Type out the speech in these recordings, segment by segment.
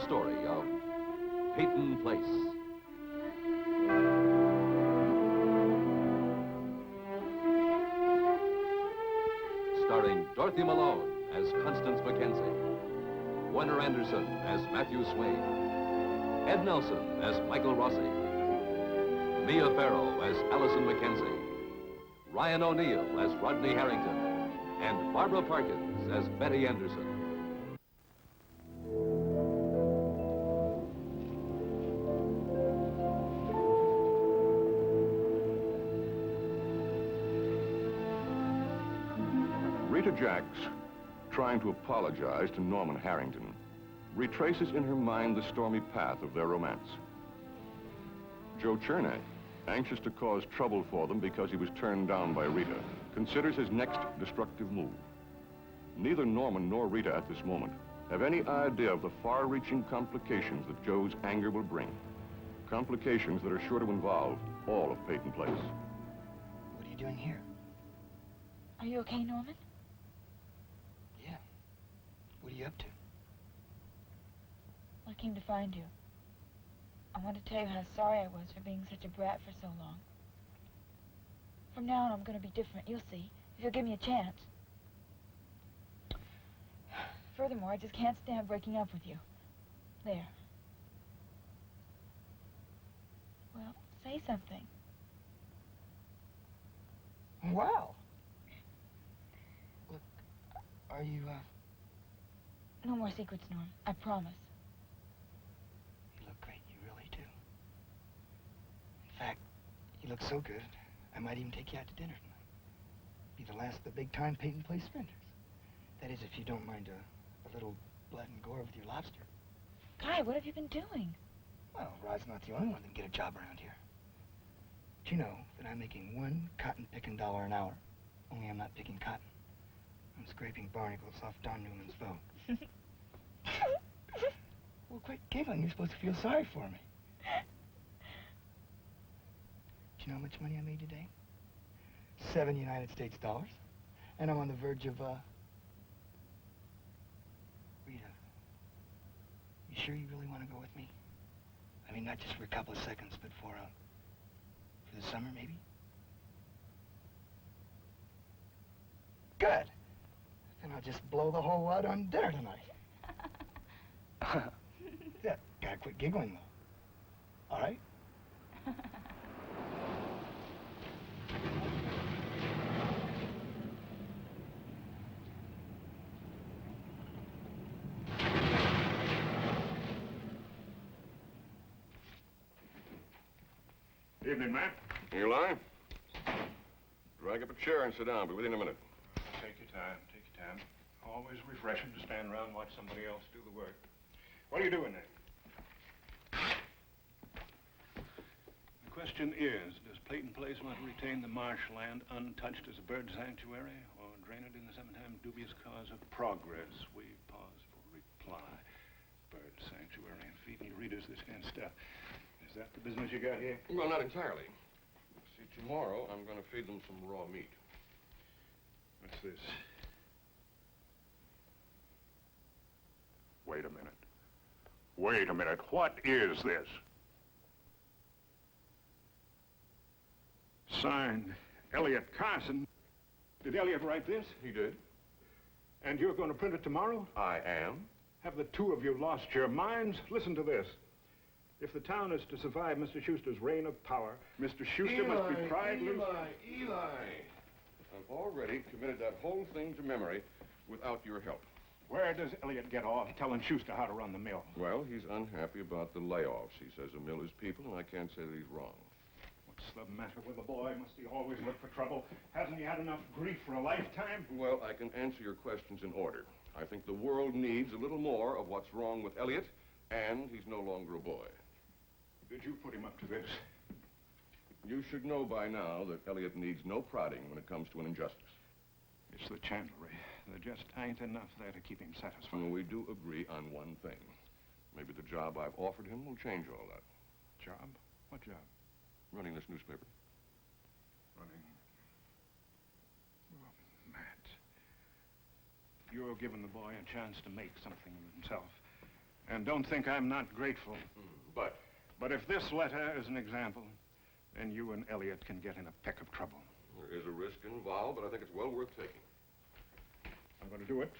story of Peyton Place. Starring Dorothy Malone as Constance Mackenzie, Warner Anderson as Matthew Swain, Ed Nelson as Michael Rossi, Mia Farrow as Allison Mackenzie, Ryan O'Neal as Rodney Harrington, and Barbara Parkins as Betty Anderson. Rita Jacks, trying to apologize to Norman Harrington, retraces in her mind the stormy path of their romance. Joe Chernak, anxious to cause trouble for them because he was turned down by Rita, considers his next destructive move. Neither Norman nor Rita at this moment have any idea of the far-reaching complications that Joe's anger will bring. Complications that are sure to involve all of Peyton Place. What are you doing here? Are you okay, Norman? Yeah. What are you up to? I came to find you. I want to tell you how sorry I was for being such a brat for so long. From now on, I'm going to be different. You'll see, if you'll give me a chance. Furthermore, I just can't stand breaking up with you. There. Well, say something. Wow. Look, are you, No more secrets, Norm. I promise. You look great. You really do. In fact, you look so good, I might even take you out to dinner tonight. Be the last of the big-time Peyton Place sprinters. That is, if you don't mind a little blood and gore with your lobster. Guy, what have you been doing? Well, Rod's not the only one that can get a job around here. Do you know that I'm making one cotton-picking dollar an hour? Only I'm not picking cotton. I'm scraping barnacles off Don Newman's vote. Well, quit giggling. You're supposed to feel sorry for me. Do you know how much money I made today? 7 United States dollars. And I'm on the verge of, Rita, you sure you really want to go with me? I mean, not just for a couple of seconds, but for the summer, maybe? Good. Then I'll just blow the whole wad on dinner tonight. Yeah, gotta quit giggling, though. All right? Evening, Matt. Eli? Drag up a chair and sit down. Be with you in a minute. Take your time, take your time. Always refreshing to stand around and watch somebody else do the work. What are you doing there? The question is, does Peyton Place want to retain the marshland untouched as a bird sanctuary or drain it in the sometimes dubious cause of progress? We pause for reply. Bird sanctuary and feeding readers this kind of stuff. Is that the business you got here? Well, not entirely. See, tomorrow I'm going to feed them some raw meat. What's this? Wait a minute. Wait a minute. What is this? Signed, Elliot Carson. Did Elliot write this? He did. And you're going to print it tomorrow? I am. Have the two of you lost your minds? Listen to this. If the town is to survive Mr. Schuster's reign of power, Mr. Schuster must be pried loose. Eli! I've already committed that whole thing to memory without your help. Where does Elliot get off telling Schuster how to run the mill? Well, he's unhappy about the layoffs. He says the mill is people, and I can't say that he's wrong. What's the matter with the boy? Must he always look for trouble? Hasn't he had enough grief for a lifetime? Well, I can answer your questions in order. I think the world needs a little more of what's wrong with Elliot, and he's no longer a boy. Did you put him up to this? You should know by now that Elliot needs no prodding when it comes to an injustice. It's the chandlery. There just ain't enough there to keep him satisfied. Well, we do agree on one thing. Maybe the job I've offered him will change all that. Job? What job? Running this newspaper. Running. Oh, Matt. You're giving the boy a chance to make something of himself. And don't think I'm not grateful. But But if this letter is an example, then you and Elliot can get in a peck of trouble. there is a risk involved, but I think it's well worth taking. I'm going to do it.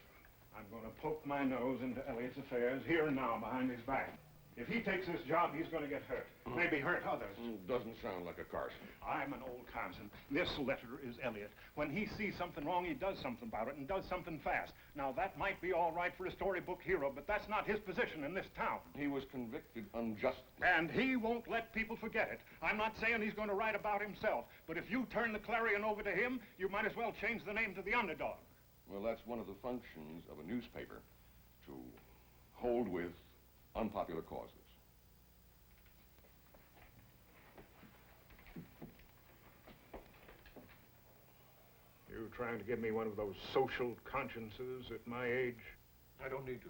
I'm going to poke my nose into Elliot's affairs here and now behind his back. If he takes this job, he's going to get hurt. Maybe hurt others. Doesn't sound like a Carson. I'm an old Carson. This letter is Elliot. When he sees something wrong, he does something about it, and does something fast. Now, that might be all right for a storybook hero, but that's not his position in this town. He was convicted unjustly. And he won't let people forget it. I'm not saying he's going to write about himself, but if you turn the Clarion over to him, you might as well change the name to the Underdog. Well, that's one of the functions of a newspaper, to hold with unpopular causes. You trying to give me one of those social consciences at my age? I don't need to.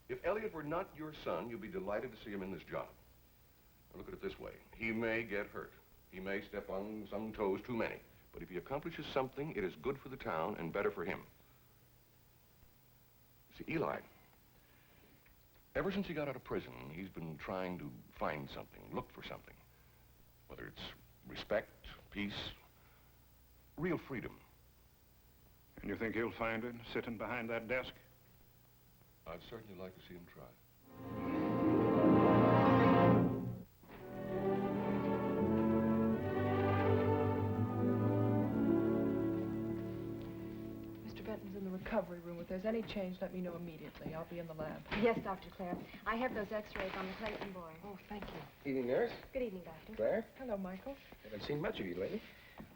If Elliot were not your son, you'd be delighted to see him in this job. Now, look at it this way. He may get hurt. He may step on some toes too many. But if he accomplishes something, it is good for the town and better for him. See, Eli, ever since he got out of prison, he's been trying to find something, look for something. Whether it's respect, peace, real freedom. And you think he'll find it sitting behind that desk? I'd certainly like to see him try. Mr. Benton's in the recovery room. If there's any change, let me know immediately. I'll be in the lab. Yes, Dr. Clare. I have those x-rays on the Clayton boy. Oh, thank you. Evening, nurse. Good evening, Doctor. Claire. Hello, Michael. Haven't seen much of you lately.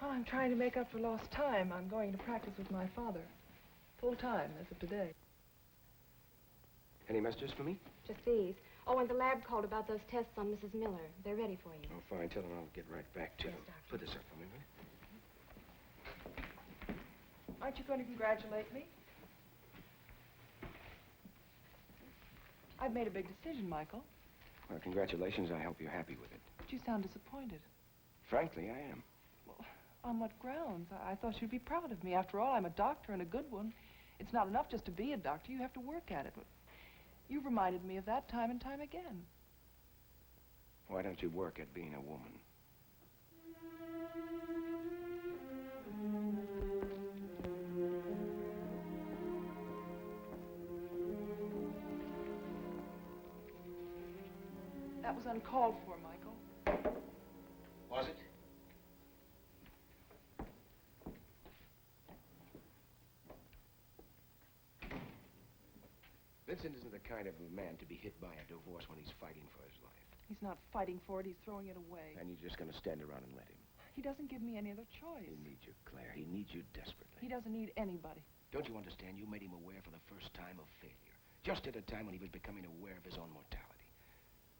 Well, I'm trying to make up for lost time. I'm going to practice with my father. Full time, as of today. Any messages for me? Just these. Oh, and the lab called about those tests on Mrs. Miller. They're ready for you. Oh, fine. Tell them I'll get right back to Yes, you. Doctor. Put this up for me, will you? Aren't you going to congratulate me? I've made a big decision, Michael. Well, congratulations. I hope you're happy with it. But you sound disappointed. Frankly, I am. Well, on what grounds? I thought you'd be proud of me. After all, I'm a doctor and a good one. It's not enough just to be a doctor. You have to work at it. But you've reminded me of that time and time again. Why don't you work at being a woman? That was uncalled for, Michael. Was it? Vincent isn't the kind of a man to be hit by a divorce when he's fighting for his life. He's not fighting for it. He's throwing it away. And you're just going to stand around and let him. He doesn't give me any other choice. He needs you, Claire. He needs you desperately. He doesn't need anybody. Don't you understand? You made him aware for the first time of failure. Just at a time when he was becoming aware of his own mortality.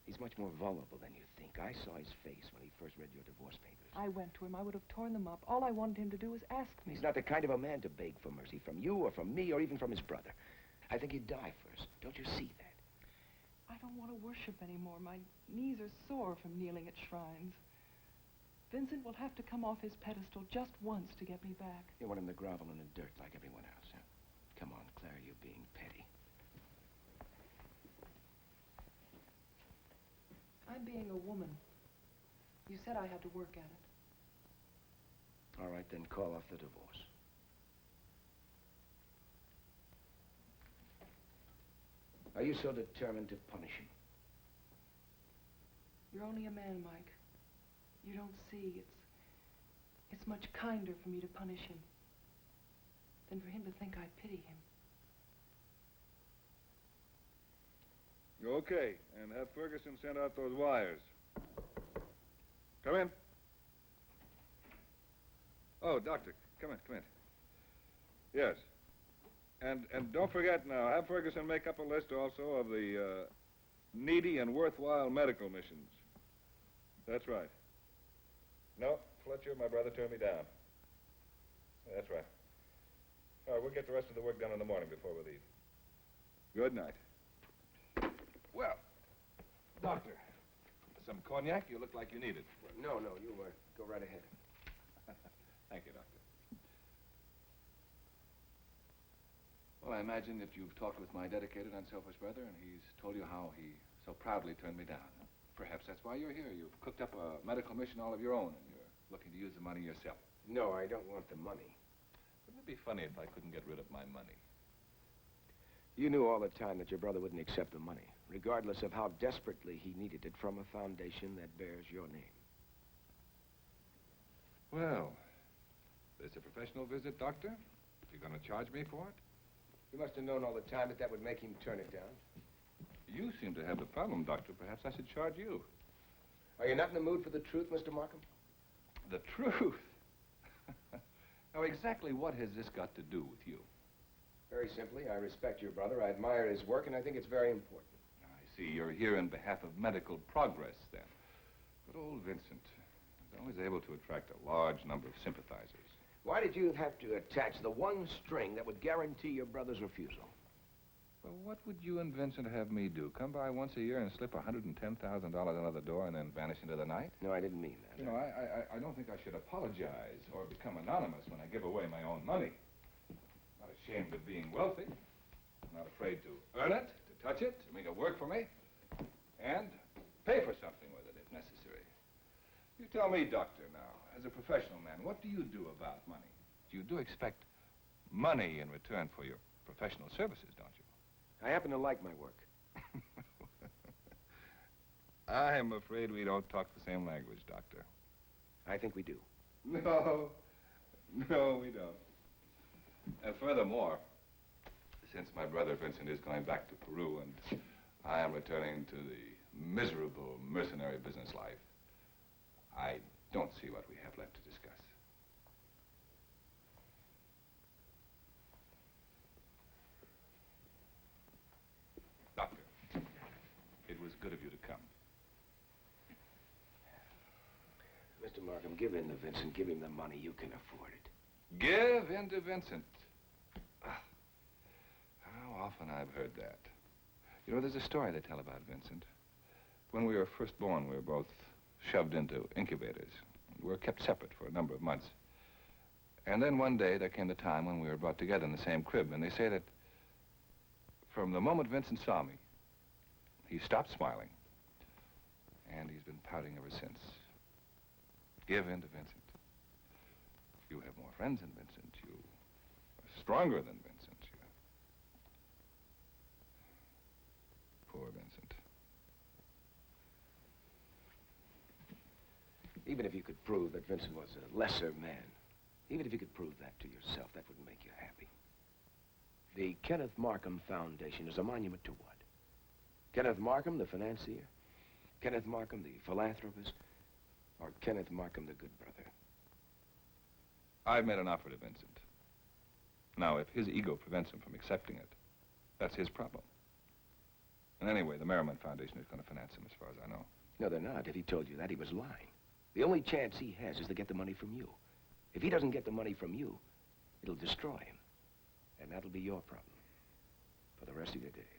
He's much more vulnerable than you think. I saw his face when he first read your divorce papers. I went to him. I would have torn them up. All I wanted him to do was ask me. He's not the kind of a man to beg for mercy from you or from me or even from his brother. I think he'd die first. Don't you see that? I don't want to worship anymore. My knees are sore from kneeling at shrines. Vincent will have to come off his pedestal just once to get me back. You want him to grovel in the dirt like everyone else, huh? Come on, Claire, you're being petty. I'm being a woman. You said I had to work at it. All right, then call off the divorce. Are you so determined to punish him? You're only a man, Mike. You don't see. It's much kinder for me to punish him than for him to think I pity him. Okay, and have Ferguson send out those wires. Come in. Oh, doctor, come in. Yes. And don't forget now, have Ferguson make up a list also of the needy and worthwhile medical missions. That's right. No, Fletcher, my brother, turned me down. That's right. All right, we'll get the rest of the work done in the morning before we leave. Good night. Well, doctor, some cognac? You look like you need it. No, you go right ahead. Thank you, doctor. Well, I imagine that you've talked with my dedicated, unselfish brother, and he's told you how he so proudly turned me down. Perhaps that's why you're here. You've cooked up a medical mission all of your own, and you're looking to use the money yourself. No, I don't want the money. Wouldn't it be funny if I couldn't get rid of my money? You knew all the time that your brother wouldn't accept the money, regardless of how desperately he needed it from a foundation that bears your name. Well, this a professional visit, Doctor? You're going to charge me for it? You must have known all the time that that would make him turn it down. You seem to have the problem, Doctor. Perhaps I should charge you. Are you not in the mood for the truth, Mr. Markham? The truth? Now, exactly what has this got to do with you? Very simply, I respect your brother, I admire his work, and I think it's very important. I see you're here in behalf of medical progress, then. But old Vincent is always able to attract a large number of sympathizers. Why did you have to attach the one string that would guarantee your brother's refusal? Well, what would you and Vincent have me do? Come by once a year and slip $110,000 under the door and then vanish into the night? No, I didn't mean that. You know, I don't think I should apologize or become anonymous when I give away my own money. Not ashamed of being wealthy. Not afraid to earn it, to touch it, to make it work for me. And pay for something with it if necessary. You tell me, Doctor, now, as a professional man, what do you do about money? You do expect money in return for your professional services, don't you? I happen to like my work. I'm afraid we don't talk the same language, Doctor. I think we do. No, we don't. And furthermore, since my brother Vincent is going back to Peru and I am returning to the miserable mercenary business life, I don't see what we have left to discuss. Doctor, it was good of you to come. Mr. Markham, give in to Vincent. Give him the money. You can afford it. Give in to Vincent. Ah, how often I've heard that. You know, there's a story they tell about Vincent. When we were first born, we were both shoved into incubators. We were kept separate for a number of months. And then one day, there came the time when we were brought together in the same crib. And they say that from the moment Vincent saw me, he stopped smiling. And he's been pouting ever since. Give in to Vincent. You have more friends than Vincent. You are stronger than Vincent. Poor Vincent. Even if you could prove that Vincent was a lesser man, even if you could prove that to yourself, that wouldn't make you happy. The Kenneth Markham Foundation is a monument to what? Kenneth Markham, the financier? Kenneth Markham, the philanthropist? Or Kenneth Markham, the good brother? I've made an offer to Vincent. Now, if his ego prevents him from accepting it, that's his problem. And anyway, the Merriman Foundation is going to finance him as far as I know. No, they're not. If he told you that, he was lying. The only chance he has is to get the money from you. If he doesn't get the money from you, it'll destroy him. And that'll be your problem for the rest of your days.